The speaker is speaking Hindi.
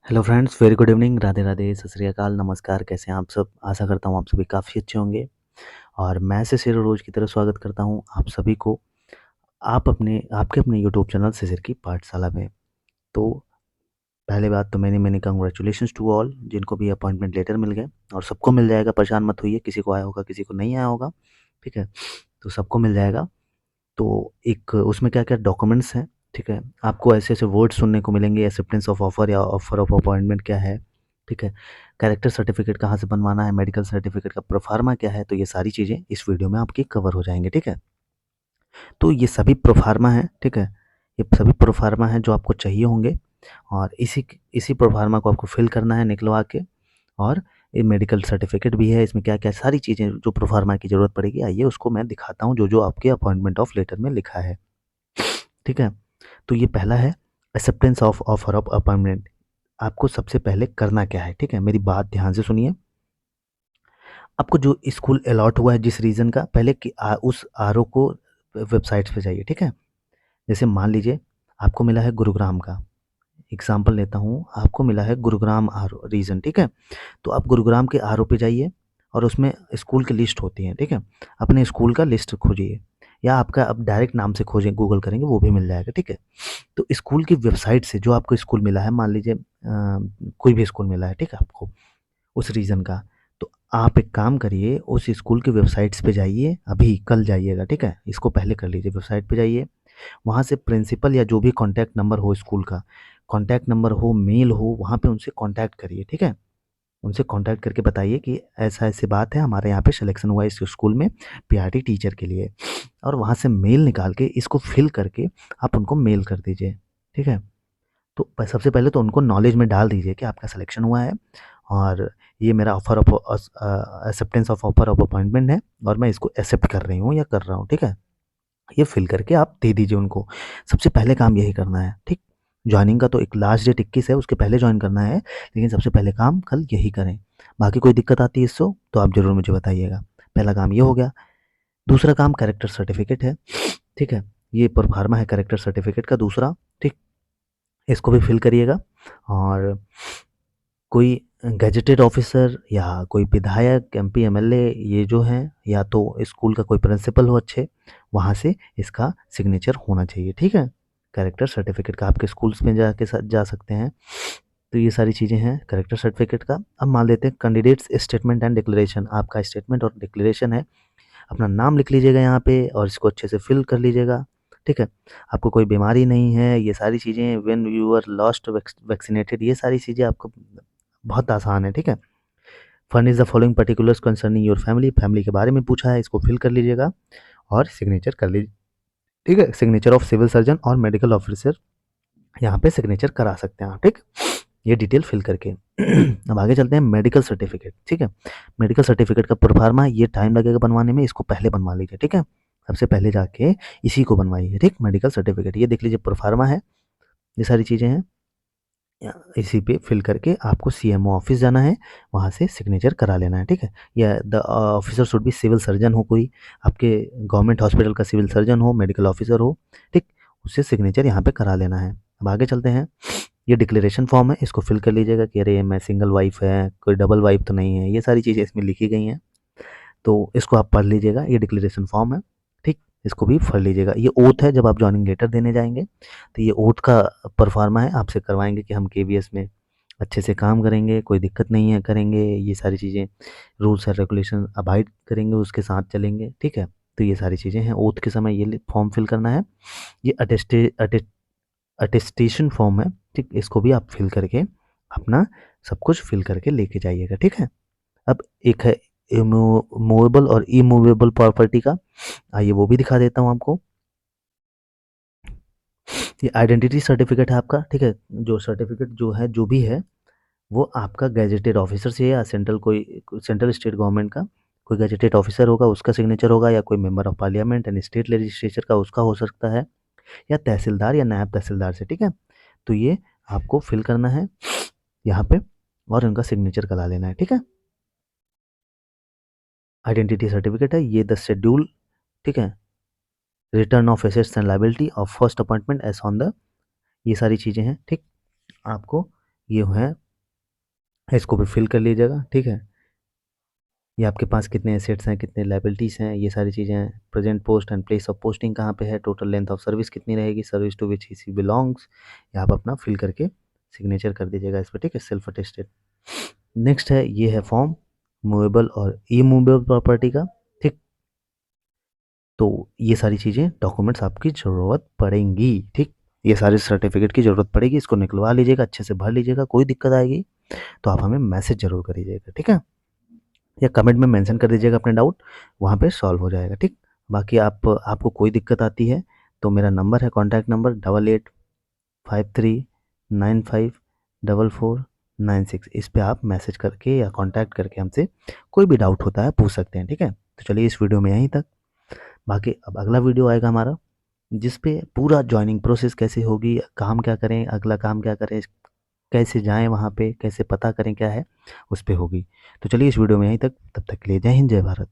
Hello friends, very good evening, Radhe Radhe, सत श्री अकाल, नमस्कार। कैसे हैं आप सब? आशा करता हूँ आप सभी काफ़ी अच्छे होंगे और मैं सिसिर रोज़ की तरह स्वागत करता हूँ आप सभी को आपके अपने यूट्यूब चैनल सिसिर की पाठशाला में। तो पहले बात तो मैनी कांग्रेचुलेशंस टू ऑल जिनको भी अपॉइंटमेंट लेटर मिल गए, और सबको मिल जाएगा, परेशान मत होइए। किसी को आया होगा, किसी को नहीं आया होगा, ठीक है? तो सबको मिल जाएगा। तो एक उसमें क्या-क्या डॉक्यूमेंट्स हैं, ठीक है? आपको ऐसे-ऐसे वर्ड सुनने को मिलेंगे, एक्सेप्टेंस ऑफ ऑफर या ऑफर ऑफ अपॉइंटमेंट क्या है, ठीक है? कैरेक्टर सर्टिफिकेट कहाँ से बनवाना है, मेडिकल सर्टिफिकेट का प्रोफार्मा क्या है, तो ये सारी चीज़ें इस वीडियो में आपकी कवर हो जाएँगे, ठीक है? तो ये सभी प्रोफार्मा हैं, ठीक है? ये सभी प्रोफार्मा हैं जो आपको चाहिए होंगे, और इसी प्रोफार्मा को आपको फिल करना है निकलवा के। और ये मेडिकल सर्टिफिकेट भी है, इसमें क्या-क्या सारी चीज़ें जो प्रोफार्मा की ज़रूरत पड़ेगी, आइए उसको मैं दिखाता हूँ, जो-जो आपके अपॉइंटमेंट ऑफ लेटर में लिखा है, ठीक है? तो ये पहला है acceptance of offer of appointment. आपको सबसे पहले करना क्या है, ठीक है? मेरी बात ध्यान से सुनिए। आपको जो स्कूल अलॉट हुआ है जिस रीजन का, पहले उस आरओ को वेबसाइट्स पे जाइए, ठीक है? जैसे मान लीजिए आपको मिला है गुरुग्राम का, एग्जाम्पल लेता हूँ, आपको मिला है गुरुग्राम आरओ रीजन, ठीक है? तो आप गुरुग्राम के आरओ पे जाइए और उसमें स्कूल की लिस्ट होती है, ठीक है? अपने स्कूल का लिस्ट खोजिए, या आपका अब डायरेक्ट नाम से खोजें, गूगल करेंगे वो भी मिल जाएगा, ठीक है? तो स्कूल की वेबसाइट से जो आपको स्कूल मिला है, मान लीजिए कोई भी स्कूल मिला है, ठीक है आपको, उस रीजन का, तो आप एक काम करिए, उस स्कूल की वेबसाइट्स पे जाइए, अभी कल जाइएगा, ठीक है? इसको पहले कर लीजिए, वेबसाइट पे जाइए, वहाँ से प्रिंसिपल या जो भी कॉन्टैक्ट नंबर हो स्कूल का, कॉन्टैक्ट नंबर हो, मेल हो, वहाँ पे उनसे कॉन्टैक्ट करिए, ठीक है? उनसे कॉन्टैक्ट करके बताइए कि ऐसा-ऐसी बात है, हमारे यहाँ पे सिलेक्शन हुआ है इस स्कूल में पीआरटी टीचर के लिए, और वहाँ से मेल निकाल के इसको फिल करके आप उनको मेल कर दीजिए, ठीक है? तो सबसे पहले तो उनको नॉलेज में डाल दीजिए कि आपका सिलेक्शन हुआ है, और ये मेरा acceptance of offer of appointment है, और मैं इसको एक्सेप्ट कर रही हूँ या कर रहा हूँ, ठीक है? ये फिल करके आप दे दीजिए उनको। सबसे पहले काम यही करना है, ठीक? जॉइनिंग का तो एक लास्ट डेट 21 है, उसके पहले जॉइन करना है, लेकिन सबसे पहले काम कल यही करें। बाकी कोई दिक्कत आती है इससे तो आप ज़रूर मुझे बताइएगा। पहला काम ये हो गया। दूसरा काम कैरेक्टर सर्टिफिकेट है, ठीक है? ये प्रोफ़ार्मा है कैरेक्टर सर्टिफिकेट का दूसरा, ठीक? इसको भी फिल करिएगा, और कोई गैजेटेड ऑफिसर या कोई विधायक, एमपी, एमएलए, ये जो हैं, या तो स्कूल का कोई प्रिंसिपल हो अच्छे, वहाँ से इसका सिग्नेचर होना चाहिए, ठीक है? कैरेक्टर सर्टिफिकेट का आपके स्कूल्स में जाके जा सकते हैं। तो ये सारी चीज़ें हैं कैरेक्टर सर्टिफिकेट का। अब मान लेते हैं कैंडिडेट्स स्टेटमेंट एंड डिक्लेरेशन, आपका स्टेटमेंट और डिक्लेरेशन है। अपना नाम लिख लीजिएगा यहाँ पे और इसको अच्छे से फिल कर लीजिएगा, ठीक है? आपको कोई बीमारी नहीं है, ये सारी चीज़ें, when you are last vaccinated, ये सारी चीज़ें आपको बहुत आसान है, ठीक है? Furnish the following particulars concerning your family, family के बारे में पूछा है, इसको फिल कर लीजिएगा और सिग्नेचर कर लीजिए, ठीक है? सिग्नेचर ऑफ सिविल सर्जन और मेडिकल ऑफिसर, यहाँ पे सिग्नेचर करा सकते हैं आप, ठीक? ये डिटेल फिल करके अब आगे चलते हैं। मेडिकल सर्टिफिकेट, ठीक है? मेडिकल सर्टिफिकेट का प्रोफार्मा, ये टाइम लगेगा बनवाने में, इसको पहले बनवा लीजिए, ठीक है? सबसे पहले जाके इसी को बनवाइए, ठीक? मेडिकल सर्टिफिकेट, ये देख लीजिए प्रोफार्मा है, ये सारी चीज़ें हैं। इसी पे फिल करके आपको सीएमओ ऑफिस जाना है, वहाँ से सिग्नेचर करा लेना है, ठीक है? या the officer should be civil surgeon हो कोई, आपके गवर्नमेंट हॉस्पिटल का सिविल सर्जन हो, मेडिकल ऑफिसर हो, ठीक? उससे सिग्नेचर यहाँ पे करा लेना है। अब आगे चलते हैं। ये डिक्लेरेशन फॉर्म है, इसको फिल कर लीजिएगा कि अरे मैं सिंगल वाइफ है, कोई डबल वाइफ तो नहीं है, ये सारी चीज़ें इसमें लिखी गई हैं। तो इसको आप पढ़ लीजिएगा, ये डिक्लेरेशन फॉर्म है, ठीक? इसको भी पढ़ लीजिएगा। ये ओथ है, जब आप जॉइनिंग लेटर देने जाएँगे, तो ये ओथ का परफ़ॉर्मा है, आपसे करवाएँगे कि हम केवीएस में अच्छे से काम करेंगे, कोई दिक्कत नहीं है, करेंगे, ये सारी चीज़ें, रूल्स एंड रेगुलेशन अबाइड करेंगे, उसके साथ चलेंगे, ठीक है? तो ये सारी चीज़ें हैं, ओथ के समय ये फॉर्म फिल करना है। ये अटेस्टेशन फॉर्म है, ठीक? इसको भी आप फिल करके अपना सब कुछ फिल करके लेके जाइएगा, ठीक है? अब एक है मूवेबल और इमूवेबल प्रॉपर्टी का, आइए वो भी दिखा देता हूँ आपको। ये आइडेंटिटी सर्टिफिकेट है आपका, ठीक है? जो सर्टिफिकेट जो है, जो भी है, वो आपका गैजेटेड ऑफिसर से, या सेंट्रल स्टेट गवर्नमेंट का कोई गैजेटेड ऑफिसर होगा, उसका सिग्नेचर होगा, या कोई member of parliament and state legislature का, उसका हो सकता है, या तहसीलदार या नायब तहसीलदार से, ठीक है? तो ये आपको फिल करना है यहाँ पे, और उनका सिग्नेचर करा लेना है, ठीक है? आइडेंटिटी सर्टिफिकेट है ये, द शेड्यूल, ठीक है? Return of assets and liability of first appointment as on the, ये सारी चीज़ें हैं, ठीक? आपको ये है, इसको भी फिल कर लीजिएगा, ठीक है। ये आपके पास कितने एसेट्स हैं, कितने लायबिलिटीज़ हैं, ये सारी चीज़ें हैं। Present post and place of posting कहाँ पे है, टोटल लेंथ ऑफ सर्विस कितनी रहेगी, service to which he belongs, ये आप अपना फिल करके सिग्नेचर कर दीजिएगा इस पर, ठीक है, सेल्फ अटेस्टेड। नेक्स्ट है, ये है फॉर्म मूवेबल और इमूवेबल प्रॉपर्टी का, ठीक। तो ये सारी चीज़ें डॉक्यूमेंट्स आपकी ज़रूरत पड़ेंगी, ठीक। ये सारे सर्टिफिकेट की ज़रूरत पड़ेगी, इसको निकलवा लीजिएगा, अच्छे से भर लीजिएगा। कोई दिक्कत आएगी तो आप हमें मैसेज ज़रूर करिएगा, ठीक है, या कमेंट में मेंशन कर दीजिएगा अपने डाउट, वहाँ पे सॉल्व हो जाएगा, ठीक। बाकी आपको कोई दिक्कत आती है तो मेरा नंबर है, कॉन्टैक्ट नंबर 8853954496, इस पे आप मैसेज करके या कॉन्टैक्ट करके हमसे कोई भी डाउट होता है पूछ सकते हैं, ठीक है। तो चलिए इस वीडियो में यहीं तक। बाकी अब अगला वीडियो आएगा हमारा, जिस पे पूरा जॉइनिंग प्रोसेस कैसे होगी, काम क्या करें, अगला काम क्या करें, कैसे जाएँ वहाँ पे, कैसे पता करें क्या है, उस पे होगी। तो चलिए इस वीडियो में यहीं तक, तब तक के लिए जय हिंद, जय भारत।